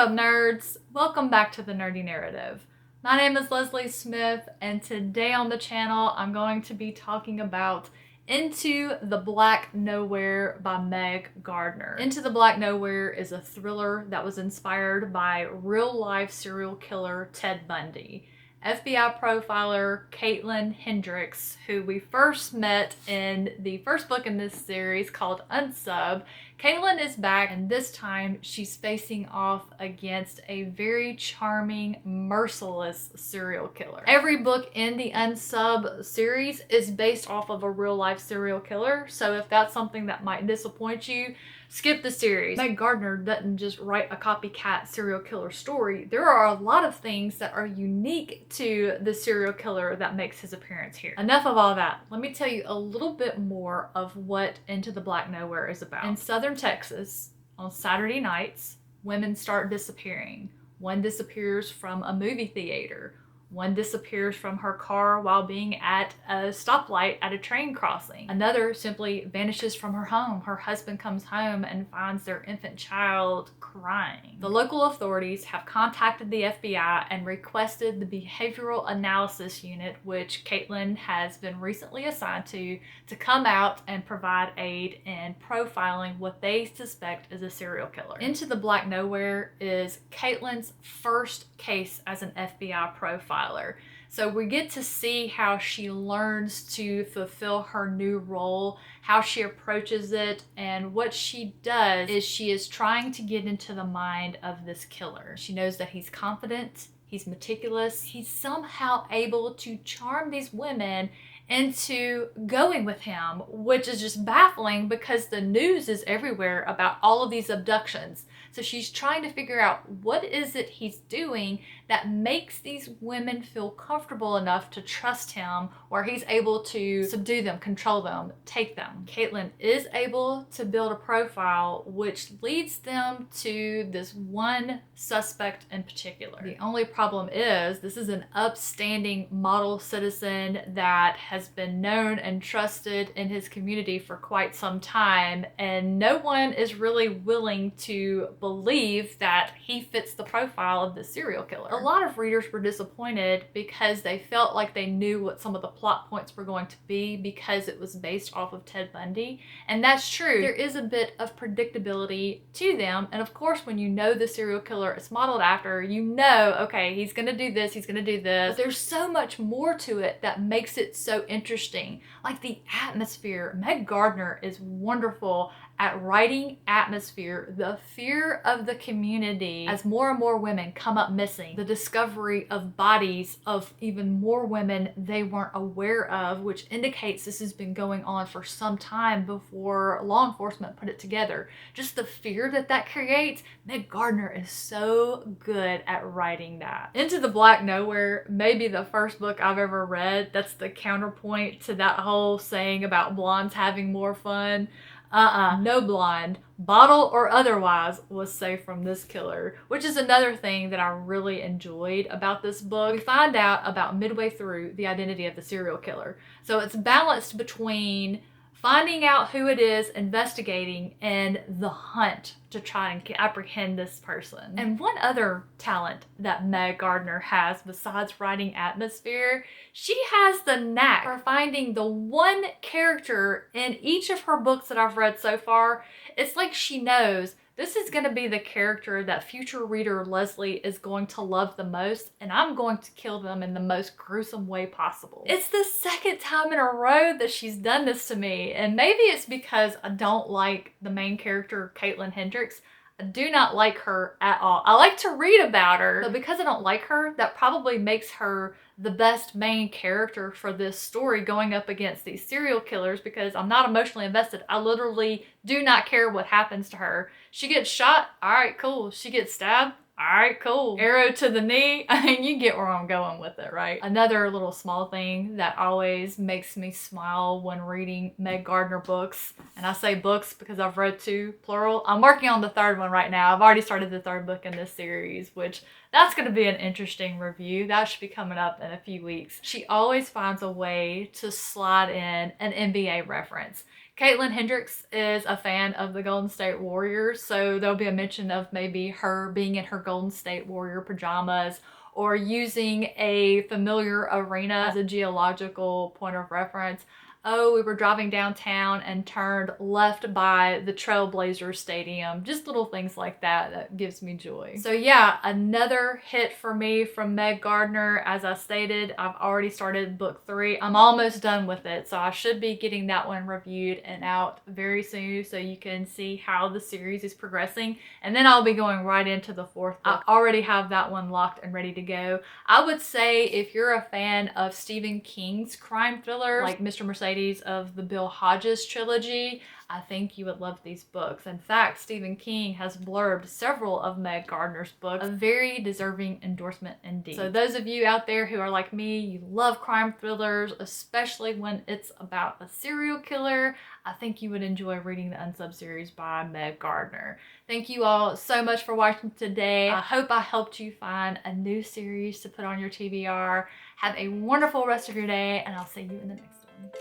up, nerds? Welcome back to the Nerdy Narrative. My name is Leslie Smith, and today on the channel I'm going to be talking about Into the Black Nowhere by Meg Gardiner. Into the Black Nowhere is a thriller that was inspired by real-life serial killer Ted Bundy. FBI profiler Caitlin Hendricks, who we first met in the first book in this series called Unsub. Caitlin is back, and this time she's facing off against a very charming, merciless serial killer. Every book in the Unsub series is based off of a real-life serial killer, so if that's something that might disappoint you, skip the series. Meg Gardiner doesn't just write a copycat serial killer story. There are a lot of things that are unique to the serial killer that makes his appearance here. Enough of all that. Let me tell you a little bit more of what Into the Black Nowhere is about. In southern Texas, on Saturday nights, women start disappearing. One disappears from a movie theater. One disappears from her car while being at a stoplight at a train crossing. Another simply vanishes from her home. Her husband comes home and finds their infant child crying. The local authorities have contacted the FBI and requested the Behavioral Analysis Unit, which Caitlin has been recently assigned to come out and provide aid in profiling what they suspect is a serial killer. Into the Black Nowhere is Caitlin's first case as an FBI profiler. So we get to see how she learns to fulfill her new role, how she approaches it, and what she does is she is trying to get into the mind of this killer. She knows that he's confident, he's meticulous, he's somehow able to charm these women into going with him, which is just baffling because the news is everywhere about all of these abductions. So she's trying to figure out what is it he's doing that makes these women feel comfortable enough to trust him, where he's able to subdue them, control them, take them. Caitlin is able to build a profile which leads them to this one suspect in particular. The only problem is this is an upstanding model citizen that has been known and trusted in his community for quite some time, and no one is really willing to believe that he fits the profile of the serial killer. A lot of readers were disappointed because they felt like they knew what some of the plot points were going to be because it was based off of Ted Bundy, and that's true. There is a bit of predictability to them, and of course when you know the serial killer is modeled after, you know, okay, he's gonna do this, he's gonna do this, but there's so much more to it that makes it so interesting. Like the atmosphere. Meg Gardiner is wonderful at writing atmosphere, the fear of the community as more and more women come up missing, the discovery of bodies of even more women they weren't aware of, which indicates this has been going on for some time before law enforcement put it together. Just the fear that that creates, Meg Gardiner is so good at writing that. Into the Black Nowhere may be the first book I've ever read that's the counterpoint to that whole saying about blondes having more fun. No blonde, bottle or otherwise, was safe from this killer, which is another thing that I really enjoyed about this book. We find out about midway through the identity of the serial killer. So it's balanced between finding out who it is, investigating, and the hunt to try and apprehend this person. And one other talent that Meg Gardiner has besides writing atmosphere, she has the knack for finding the one character in each of her books that I've read so far. It's like she knows this is going to be the character that future reader Leslie is going to love the most, and I'm going to kill them in the most gruesome way possible. It's the second time in a row that she's done this to me, and maybe it's because I don't like the main character, Caitlin Hendricks. I do not like her at all. I like to read about her, but because I don't like her, that probably makes her the best main character for this story going up against these serial killers, because I'm not emotionally invested. I literally do not care what happens to her. She gets shot, all right, cool. She gets stabbed, all right, cool. Arrow to the knee. I mean, you get where I'm going with it, right? Another little small thing that always makes me smile when reading Meg Gardiner books, and I say books because I've read 2, plural. I'm working on the 3rd one right now. I've already started the 3rd book in this series, which that's going to be an interesting review. That should be coming up in a few weeks. She always finds a way to slide in an NBA reference. Caitlin Hendricks is a fan of the Golden State Warriors, so there'll be a mention of maybe her being in her Golden State Warrior pajamas or using a familiar arena as a geological point of reference. Oh, we were driving downtown and turned left by the Trailblazers Stadium. Just little things like that that gives me joy. So yeah, another hit for me from Meg Gardiner. As I stated, I've already started book 3. I'm almost done with it, so I should be getting that one reviewed and out very soon so you can see how the series is progressing. And then I'll be going right into the 4th book. I already have that one locked and ready to go. I would say if you're a fan of Stephen King's crime thrillers, like Mr. Mercedes of the Bill Hodges trilogy, I think you would love these books. In fact, Stephen King has blurbed several of Meg Gardiner's books, a very deserving endorsement indeed. So those of you out there who are like me, you love crime thrillers, especially when it's about a serial killer, I think you would enjoy reading the Unsub series by Meg Gardiner. Thank you all so much for watching today. I hope I helped you find a new series to put on your TBR. Have a wonderful rest of your day, and I'll see you in the next one.